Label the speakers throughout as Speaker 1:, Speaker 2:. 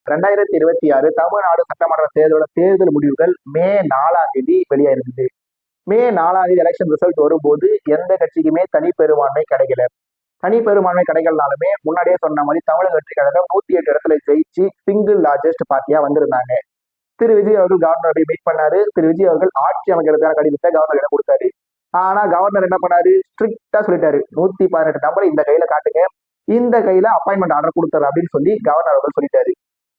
Speaker 1: 2026 தமிழ்நாடு சட்டமன்ற தேர்தலோட தேர்தல் முடிவுகள் மே 4ஆம் தேதி வெளியாயிருந்தது. மே 4ஆம் தேதி எலெக்ஷன் ரிசல்ட் வரும்போது எந்த கட்சிக்குமே தனிப்பெரும்பான்மை கிடைக்கல. தனிப்பெரும்பான்மை கிடைக்கலனாலுமே முன்னாடியே சொன்ன மாதிரி தமிழக வெற்றி கழகம் 108 இடத்துல ஜெயிச்சு சிங்கிள் லார்ஜஸ்ட் பார்ட்டியா வந்திருந்தாங்க. திரு விஜய் அவர்கள் கவர்னரை மீட் பண்ணாரு. திரு விஜய் அவர்கள் ஆட்சி அமைக்கிறதுக்கான கடிதத்தை கவர்னரிடம் கொடுத்தாரு. ஆனா கவர்னர் என்ன பண்ணாரு, ஸ்ட்ரிக்டா சொல்லிட்டாரு, 118 நம்பர் இந்த கையில காட்டுங்க, இந்த கையில அப்பாயின்மெண்ட் ஆர்டர் கொடுத்தாரு அப்படின்னு சொல்லி கவர்னர் அவர்கள் சொல்லிட்டாரு.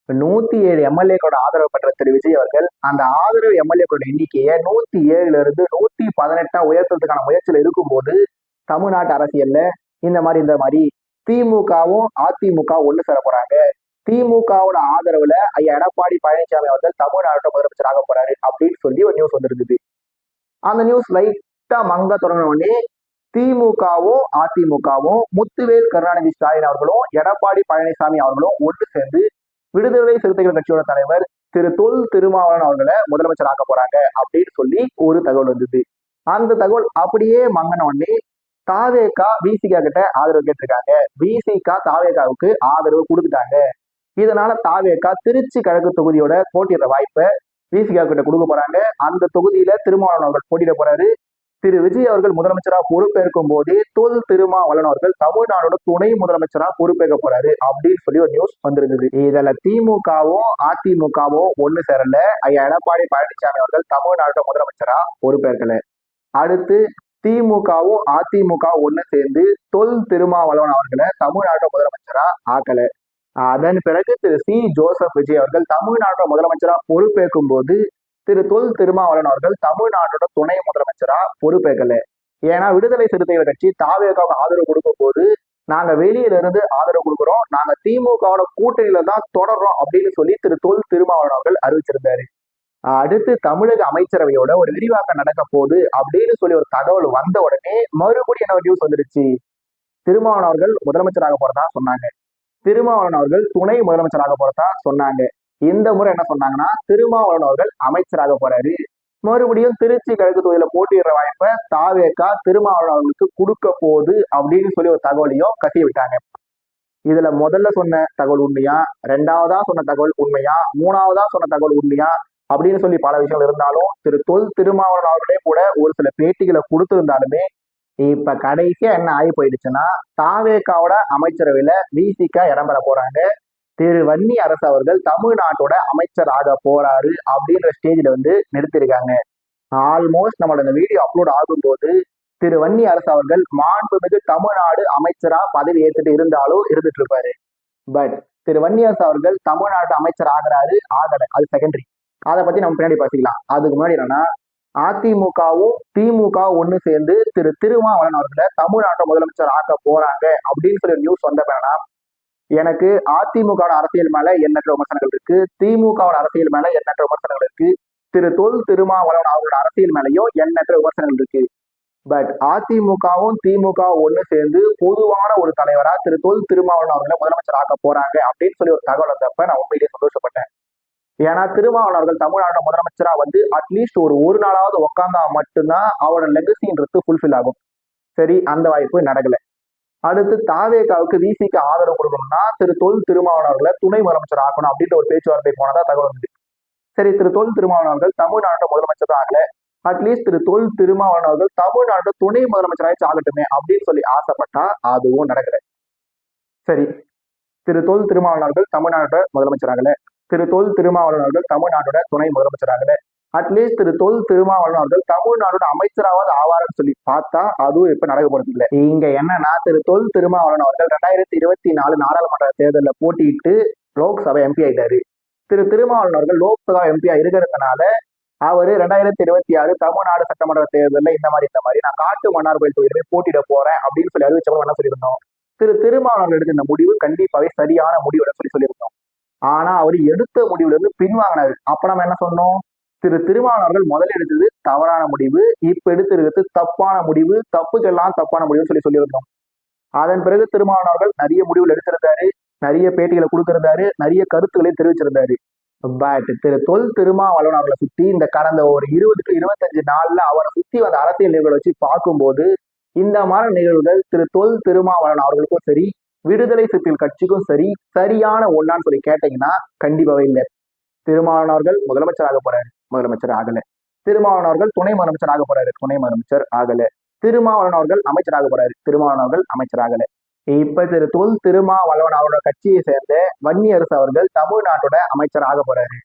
Speaker 1: 107 எம்எல்ஏக்களோட ஆதரவு பெற்ற திரு விஜய் அவர்கள் அந்த ஆதரவு எம்எல்ஏக்களோட எண்ணிக்கையை 107ல இருந்து 118 உயர்த்துறதுக்கான முயற்சியில் இருக்கும்போது தமிழ்நாட்டு அரசியல்ல இந்த மாதிரி திமுகவும் அதிமுகவும் ஒண்ணு சேர போறாங்க. திமுகவோட ஆதரவுல ஐயா எடப்பாடி பழனிசாமி அவர்கள் தமிழ்நாட்டோட முதலமைச்சர் ஆக போறாரு அப்படின்னு சொல்லி ஒரு நியூஸ் வந்திருந்தது. அந்த நியூஸ் லைட்டா மங்க தொடங்கின உடனே திமுகவும் அதிமுகவும் முத்துவேல் கருணாநிதி ஸ்டாலின் அவர்களும் எடப்பாடி பழனிசாமி அவர்களும் ஒன்று சேர்ந்து விடுதலை சிறுத்தைகள் கட்சியோட தலைவர் திரு தொல் திருமாவளவன் அவர்களை முதலமைச்சர் ஆக்க போறாங்க அப்படின்னு சொல்லி ஒரு தகவல் வந்தது. அந்த தகவல் அப்படியே மங்கின உடனே தாவேகா விசிகா கிட்ட ஆதரவு கேட்டிருக்காங்க. விசிகா தாவேகாவுக்கு ஆதரவு கொடுத்துட்டாங்க. இதனால தாவேகா திருச்சி கிழக்கு தொகுதியோட போட்டியிட வாய்ப்பை விசிகா கிட்ட கொடுக்க போறாங்க. அந்த தொகுதியில திருமாவளவன் அவர்கள் போட்டியிட போறாரு. திரு விஜய் அவர்கள் முதலமைச்சராக பொறுப்பேற்கும் போதே தொல் திருமாவளவன் அவர்கள் தமிழ்நாடோட துணை முதலமைச்சராக பொறுப்பேற்க போறாரு அப்படின்னு சொல்லி ஒரு நியூஸ் வந்திருந்தது. இதுல திமுகவும் அதிமுகவும் ஒண்ணு சேரல. ஐயா எடப்பாடி பழனிசாமி அவர்கள் தமிழ்நாட்டோட முதலமைச்சரா பொறுப்பேற்கல. அடுத்து திமுகவும் அதிமுகவும் ஒண்ணு சேர்ந்து தொல் திருமாவளவன் அவர்களை தமிழ்நாட்டோட முதலமைச்சரா ஆக்கல. அதன் பிறகு திரு சி ஜோசப் விஜய் அவர்கள் தமிழ்நாட்டோட முதலமைச்சரா பொறுப்பேற்கும் போது திரு தொல் திருமாவளவன் அவர்கள் தமிழ்நாட்டோட துணை முதலமைச்சரா பொறுப்பேற்கல. ஏன்னா விடுதலை சிறுத்தைகள் கட்சி தாவேகாவுக்கு ஆதரவு கொடுக்கும் போது நாங்க வெளியில இருந்து ஆதரவு கொடுக்குறோம், நாங்க திமுகவோட கூட்டணியில தான் தொடர்றோம் அப்படின்னு சொல்லி திரு தொல் திருமாவளவன் அவர்கள் அறிவிச்சிருந்தாரு. அடுத்து தமிழக அமைச்சரவையோட ஒரு விரிவாக்கம் நடக்க போகுது அப்படின்னு சொல்லி ஒரு தகவல் வந்த உடனே மறுபடியும் என்ன நியூஸ் வந்துருச்சு, திருமாவளவன் அவர்கள் முதலமைச்சராக போறதா சொன்னாங்க, திருமாவளவன் அவர்கள் துணை முதலமைச்சராக போறதா சொன்னாங்க. இந்த முறை என்ன சொன்னாங்கன்னா திருமாவளவன் அவர்கள் அமைச்சராக போறாரு. மறுபடியும் திருச்சி கிழக்கு தொகுதியில போட்டியிடுற வாய்ப்பை தாவேகா திருமாவளவன் அவர்களுக்கு கொடுக்க போகுது அப்படின்னு சொல்லி ஒரு தகவலையும் கசிய விட்டாங்க. இதுல முதல்ல சொன்ன தகவல் உண்மையா, ரெண்டாவதா சொன்ன தகவல் உண்மையா, மூணாவதா சொன்ன தகவல் உண்மையா அப்படின்னு சொல்லி பல விஷயங்கள் இருந்தாலும் திரு தொல் திருமாவளவன் அவர்களே கூட ஒரு சில பேட்டிகளை கொடுத்திருந்தாலுமே இப்ப கடைசியா என்ன ஆகி போயிடுச்சுன்னா தாவேகாவோட அமைச்சரவையில விசிகா இடம்பெற போறாங்க. திரு வன்னி அரசு அவர்கள் தமிழ்நாட்டோட அமைச்சர் ஆக போறாரு அப்படின்ற ஸ்டேஜ்ல நிறுத்திருக்காங்க. ஆல்மோஸ்ட் நம்மளோட இந்த வீடியோ அப்லோட் ஆகும்போது திரு வன்னி அரசு அவர்கள் மாண்புமிகு தமிழ்நாடு அமைச்சரா பதவி ஏற்றுட்டு இருந்தாலும் இருந்துட்டு இருப்பாரு. பட் திரு வன்னி அரசு அவர்கள் தமிழ்நாட்டு அமைச்சர் ஆகிறாரு ஆகல, அது செகண்டரி. அதை பத்தி நம்ம பின்னாடி பேசிக்கலாம். அதுக்கு முன்னாடி என்னன்னா அதிமுகவும் திமுக ஒண்ணு சேர்ந்து திரு திருமாவளவன் அவர்களை தமிழ்நாட்டை முதலமைச்சர் ஆக்க போறாங்க அப்படின்னு சொல்லி நியூஸ் வந்தப்பனா எனக்கு அதிமுக அரசியல் மேல எண்ணற்ற விமர்சனங்கள் இருக்கு, திமுக அரசியல் மேல எண்ணற்ற விமர்சனங்கள் இருக்கு, திரு தொல் திருமாவளவன் அவங்களோட அரசியல் மேலேயும் எண்ணற்ற விமர்சனங்கள் இருக்கு. பட் அதிமுகவும் திமுக ஒண்ணு சேர்ந்து பொதுவான ஒரு தலைவரா திரு தொல் திருமாவளவன் அவர்களை முதலமைச்சர் ஆக்க போறாங்க அப்படின்னு சொல்லி ஒரு தகவல் வந்தப்ப நான் உண்மையிலேயே சந்தோஷப்பட்டேன். ஏன்னா திருமாவளவன் அவர்கள் தமிழ்நாட்டோட முதலமைச்சரா அட்லீஸ்ட் ஒரு நாளாவது உட்காந்தா மட்டும்தான் அவரோட லெகசின்றது ஃபுல்ஃபில் ஆகும். சரி, அந்த வாய்ப்பு நடக்கல. அடுத்து தாவேகாவுக்கு விசிக்கு ஆதரவு கொடுக்கணும்னா திரு தொல் திருமாவளவன் அவர்களை துணை முதலமைச்சர் ஆக்கணும் அப்படின்ற ஒரு பேச்சுவார்த்தை போனதா தகவல் வந்து. சரி, திரு தொல் திருமாவளவன் அவர்கள் தமிழ்நாட்டோட முதலமைச்சர் தான் ஆகல, அட்லீஸ்ட் திரு தொல் திருமாவளவன் அவர்கள் தமிழ்நாட்டோட துணை முதலமைச்சராக ஆகட்டுமே அப்படின்னு சொல்லி ஆசைப்பட்டா அதுவும் நடக்கல. சரி, திரு தொல் திருமாவளவன் அவர்கள் தமிழ்நாட்டோட முதலமைச்சராகல, திரு தொல் திருமாவளவன் அவர்கள் தமிழ்நாட்டோட துணை முதலமைச்சராகல, அட்லீஸ்ட் திரு தொல் திருமாவளவன் அவர்கள் தமிழ்நாட்டோட அமைச்சராவது ஆவார்னு சொல்லி பார்த்தா அதுவும் இப்ப நடக்க போறது இல்லை. இங்க என்னன்னா திரு தொல் திருமாவளவன் அவர்கள் 2024 நாடாளுமன்ற தேர்தலில் போட்டியிட்டு லோக்சபா எம்பி ஆயிட்டாரு. திரு திருமாவளவன் அவர்கள் லோக்சபா எம்பியா இருக்கிறதுனால அவரு 2026 தமிழ்நாடு சட்டமன்ற தேர்தலில் இந்த மாதிரி நான் காட்டு மன்னார் கோயில் தொகுதியில போட்டியிட போறேன் அப்படின்னு சொல்லி அறிவிச்சவங்க என்ன சொல்லியிருந்தோம், திரு திருமாவளவன் எடுத்த இந்த முடிவு கண்டிப்பாவே சரியான முடிவு சொல்லியிருந்தோம். ஆனா அவர் எடுத்த முடிவுல இருந்து பின்வாங்கினாரு. அப்ப நம்ம என்ன சொன்னோம், திரு திருமாவளவன் அவர்கள் முதல்ல எடுத்தது தவறான முடிவு, இப்ப எடுத்திருக்கிறது தப்பான முடிவு, தப்புக்கெல்லாம் தப்பான முடிவுன்னு சொல்லியிருந்தோம். அதன் பிறகு திருமாவளவன் அவர்கள் நிறைய முடிவுகள் எடுத்திருந்தாரு, நிறைய பேட்டிகளை கொடுத்திருந்தாரு, நிறைய கருத்துக்களை தெரிவிச்சிருந்தாரு. பட் திரு தொல் திருமாவளவன் அவர்களை சுத்தி இந்த கடந்த ஒரு 20 to 25 நாள்ல அவரை சுத்தி வந்த அரசியல் நிகழ்வுகளை வச்சு பார்க்கும்போது இந்த மாதிரி நிகழ்வுகள் திரு தொல் திருமாவளவன் அவர்களுக்கும் சரி, விடுதலை சிறுத்தைகள் கட்சிக்கும் சரி சரியான ஒண்ணான்னு சொல்லி கேட்டீங்கன்னா கண்டிப்பாவே இல்லை. திருமாவளவன் அவர்கள் முதலமைச்சர் ஆக போறாரு, முதலமைச்சர் ஆகல. திருமாவளவன் அவர்கள் துணை முதலமைச்சர் ஆக போறாரு, துணை முதலமைச்சர் ஆகல. திருமாவளவன் அவர்கள் அமைச்சர் ஆக போறாரு, திருமாவளவன் அவர்கள் அமைச்சர் ஆகல. இப்ப திருமாவளவன் அவரோட கட்சியை சேர்ந்த வன்னியரசு அவர்கள் தமிழ்நாட்டோட அமைச்சர் ஆக போறாரு.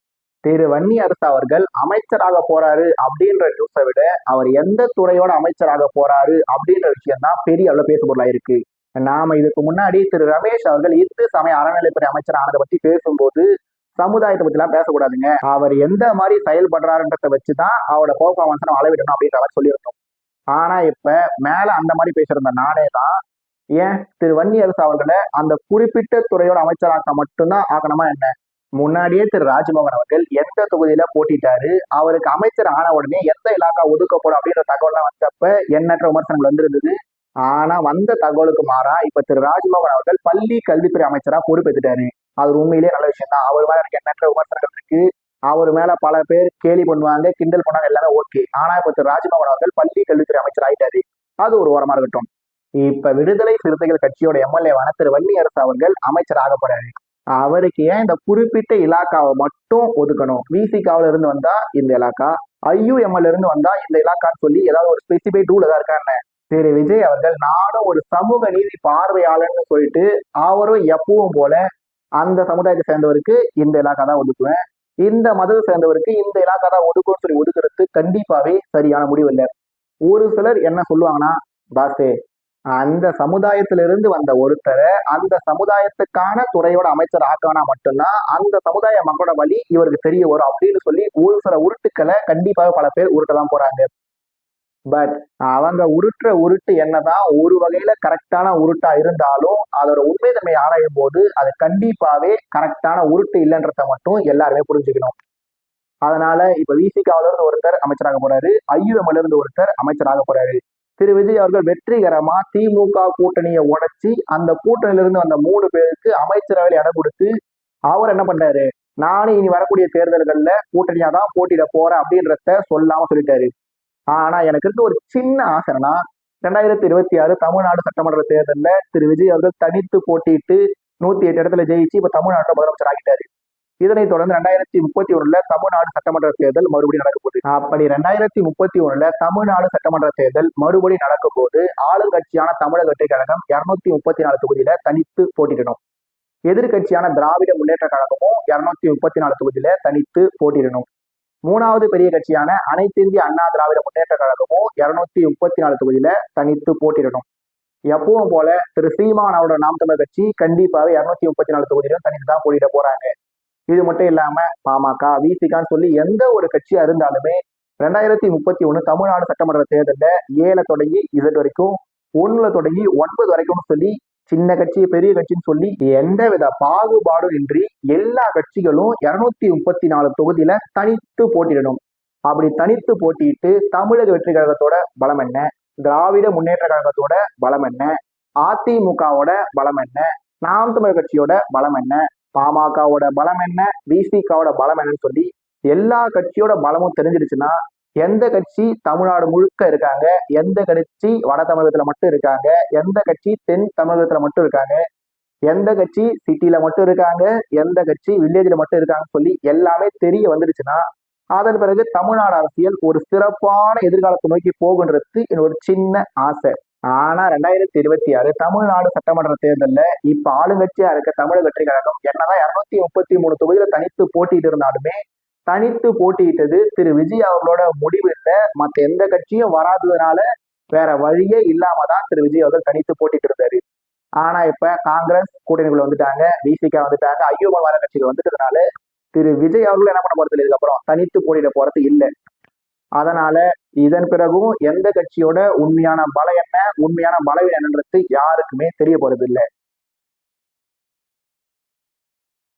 Speaker 1: வன்னியரசு அவர்கள் அமைச்சராக போறாரு அப்படின்ற நியூஸை விட அவர் எந்த துறையோட அமைச்சராக போறாரு அப்படின்ற விஷயம் தான் பெரிய அளவு பேசுபொருளா இருக்கு. நாம இதுக்கு முன்னாடி ரமேஷ் அவர்கள் இந்து சமய அறநிலைத்துறை அமைச்சர் ஆனதை பத்தி பேசும்போது சமுதாயத்தை பத்தி எல்லாம் பேசக்கூடாதுங்க, அவர் எந்த மாதிரி செயல்படுறாருன்றத வச்சுதான் அவரோட பெர்ஃபார்மன்ஸ் நம்ம அளவிடணும் அப்படின்ற மாதிரி சொல்லியிருந்தோம். ஆனா இப்ப மேல அந்த மாதிரி பேசியிருந்த நானே தான் ஏன் வன்னியரசு அவர்களை அந்த குறிப்பிட்ட துறையோட அமைச்சராக்க மட்டும்தான் ஆக்கணுமா என்ன? முன்னாடியே ராஜ்மோகன் அவர்கள் எந்த தொகுதியில போட்டிட்டாரு, அவருக்கு அமைச்சர் ஆன உடனே எந்த இலாக்கா ஒதுக்கப்படும் அப்படின்ற தகவல்லாம் வந்தப்ப எண்ணற்ற விமர்சனங்கள் வந்திருந்தது. ஆனா வந்த தகவலுக்கு மாறா இப்ப ராஜ்மோகன் அவர்கள் பள்ளி கல்வித்துறை அமைச்சரா பொறுப்பேற்றுட்டாரு. அது உண்மையிலேயே நல்ல விஷயம் தான். அவர் மேல எனக்கு எண்ணற்ற விமர்சனங்கள் இருக்கு, அவர் மேல பல பேர் கேலி பண்ணுவாங்க, கிண்டல் பண்ணாங்க, எல்லாமே ஓகே. ஆனா இப்ப ராஜ்மோகன் அவர்கள் பள்ளி கல்வித்துறை அமைச்சர் ஆயிட்டாரு, அது ஒரு ஓரமா இருக்கட்டும். இப்ப விடுதலை சிறுத்தைகள் கட்சியோட எம்எல்ஏவான வன்னியரசு அவர்கள் அமைச்சர் ஆக போறாரு. அவருக்கு ஏன் இந்த குறிப்பிட்ட இலாக்காவை மட்டும் ஒதுக்கணும்? விசிகாவில இருந்து வந்தா இந்த இலாக்கா, ஐயுஎம்எல் இருந்து வந்தா இந்த இலாக்கான்னு சொல்லி ஏதாவது ஒரு ஸ்பெசிஃபைட் ரூல் ஏதாவது இருக்கான்னு விஜய் அவர்கள் நானும் ஒரு சமூக நீதி பார்வையாளர்னு சொல்லிட்டு அவரும் எப்பவும் போல அந்த சமுதாயத்தை சேர்ந்தவருக்கு இந்த இலாக்கா தான் ஒதுக்குவேன், இந்த மதத்தை சேர்ந்தவருக்கு இந்த இலாக்கா தான் ஒதுக்குன்னு சொல்லி ஒதுக்குறது கண்டிப்பாவே சரியான முடிவு இல்லை. ஒரு சிலர் என்ன சொல்லுவாங்கன்னா, பாசே அந்த சமுதாயத்திலிருந்து வந்த ஒருத்தரை அந்த சமுதாயத்துக்கான துறையோட அமைச்சர் ஆக்கனா மட்டும்தான் அந்த சமுதாய மக்களோட வழி இவருக்கு தெரிய வரும் அப்படின்னு சொல்லி ஒரு சில உருட்டுக்களை கண்டிப்பாக பல பேர் உருட்டதான் போறாங்க. பட் அவங்க உருட்டு என்னதான் ஒரு வகையில கரெக்டான உருட்டா இருந்தாலும் அதோட உண்மை தன்மை ஆராயும் போது அது கண்டிப்பாவே கரெக்டான உருட்டு இல்லைன்றத மட்டும் எல்லாருமே புரிஞ்சுக்கணும். அதனால இப்ப விசிகாவில இருந்து ஒருத்தர் அமைச்சராக போறாரு, ஐயுஎம்ல இருந்து ஒருத்தர் அமைச்சராக போறாரு. விஜய் அவர்கள் வெற்றிகரமா திமுக கூட்டணியை உடைச்சி அந்த கூட்டணியிலிருந்து வந்த 3 பேருக்கு அமைச்சரவையில் இடம் கொடுத்து அவர் என்ன பண்றாரு, நானும் இனி வரக்கூடிய தேர்தல்கள்ல கூட்டணியா தான் போட்டியிட போறேன் அப்படின்றத சொல்லாம சொல்லிட்டாரு. ஆனா எனக்கு இருக்க ஒரு சின்ன ஆசைனா 2026 தமிழ்நாடு சட்டமன்ற தேர்தலில் விஜய் அவர்கள் தனித்து போட்டிட்டு 108 இடத்துல ஜெயிச்சு இப்ப தமிழ்நாட்டில் முதலமைச்சர் ஆகிட்டாரு. இதனைத் தொடர்ந்து 2031 தமிழ்நாடு சட்டமன்ற தேர்தல் மறுபடியும் நடக்க போகுது. அப்படி 2031 தமிழ்நாடு சட்டமன்ற தேர்தல் மறுபடியும் நடக்கும் போது ஆளுங்கட்சியான தமிழக வெற்றி கழகம் 234 தொகுதியில தனித்து போட்டியிடணும். எதிர்கட்சியான திராவிட முன்னேற்ற கழகமும் 234 தொகுதியில தனித்து போட்டியிடணும். மூணாவது பெரிய கட்சியான அனைத்து இந்திய அண்ணா திராவிட முன்னேற்ற கழகமும் 234 தொகுதியில தனித்து போட்டியிடணும். எப்பவும் போல சீமான் அவரோட நாம் தமிழர் கட்சி கண்டிப்பாவே 234 தொகுதியிலும் தனித்து தான் போட்டியிட போறாங்க. இது மட்டும் இல்லாம பாமக, விசிகான்னு சொல்லி எந்த ஒரு கட்சியா இருந்தாலுமே 2031 தமிழ்நாடு சட்டமன்ற தேர்தலில் 7 தொடங்கி Z வரைக்கும், 1 தொடங்கி 9 வரைக்கும் சொல்லி சின்ன கட்சி பெரிய கட்சின்னு சொல்லி எந்தவித பாகுபாடும் இன்றி எல்லா கட்சிகளும் 234 தொகுதியில தனித்து போட்டியிடணும். அப்படி தனித்து போட்டியிட்டு தமிழக வெற்றி கழகத்தோட பலம் என்ன, திராவிட முன்னேற்ற கழகத்தோட பலம் என்ன, அதிமுகவோட பலம் என்ன, நாம் தமிழர் கட்சியோட பலம் என்ன, பாமகவோட பலம் என்ன, விசிகாவோட பலம் என்னன்னு சொல்லி எல்லா கட்சியோட பலமும் தெரிஞ்சிருச்சுன்னா எந்த கட்சி தமிழ்நாடு முழுக்க இருக்காங்க, எந்த கட்சி வட தமிழகத்துல மட்டும் இருக்காங்க, எந்த கட்சி தென் தமிழகத்துல மட்டும் இருக்காங்க, எந்த கட்சி சிட்டில மட்டும் இருக்காங்க, எந்த கட்சி வில்லேஜ்ல மட்டும் இருக்காங்கன்னு சொல்லி எல்லாமே தெரிய வந்துடுச்சுன்னா அதன் பிறகு தமிழ்நாடு அரசியல் ஒரு சிறப்பான எதிர்காலத்தை நோக்கி போகுன்றது என்னோட சின்ன ஆசை. ஆனா 2026 தமிழ்நாடு சட்டமன்ற தேர்தல்ல இப்ப ஆளுங்கட்சியா இருக்க தமிழக வெற்றி கழகம் என்னதான் 233 தொகுதியில தனித்து போட்டிட்டு இருந்தாலுமே தனித்து போட்டியிட்டது விஜய் அவர்களோட முடிவு இல்லை, மற்ற எந்த கட்சியும் வராததுனால வேற வழியே இல்லாமதான் விஜய் அவர்கள் தனித்து போட்டிட்டு இருந்தாரு. ஆனா இப்ப காங்கிரஸ் கூட்டணிக்குள்ள வந்துட்டாங்க, விசிகா வந்துட்டாங்க, ஐயோமல் வர கட்சிகள் வந்துட்டதுனால விஜய் அவர்கள் என்ன பண்ண போறது இதுக்கப்புறம் தனித்து போட்டியிட போறது இல்லை. அதனால இதன் பிறகும் எந்த கட்சியோட உண்மையான பலம் என்ன, உண்மையான பலவீனம் என்னன்றது யாருக்குமே தெரிய போறது இல்லை.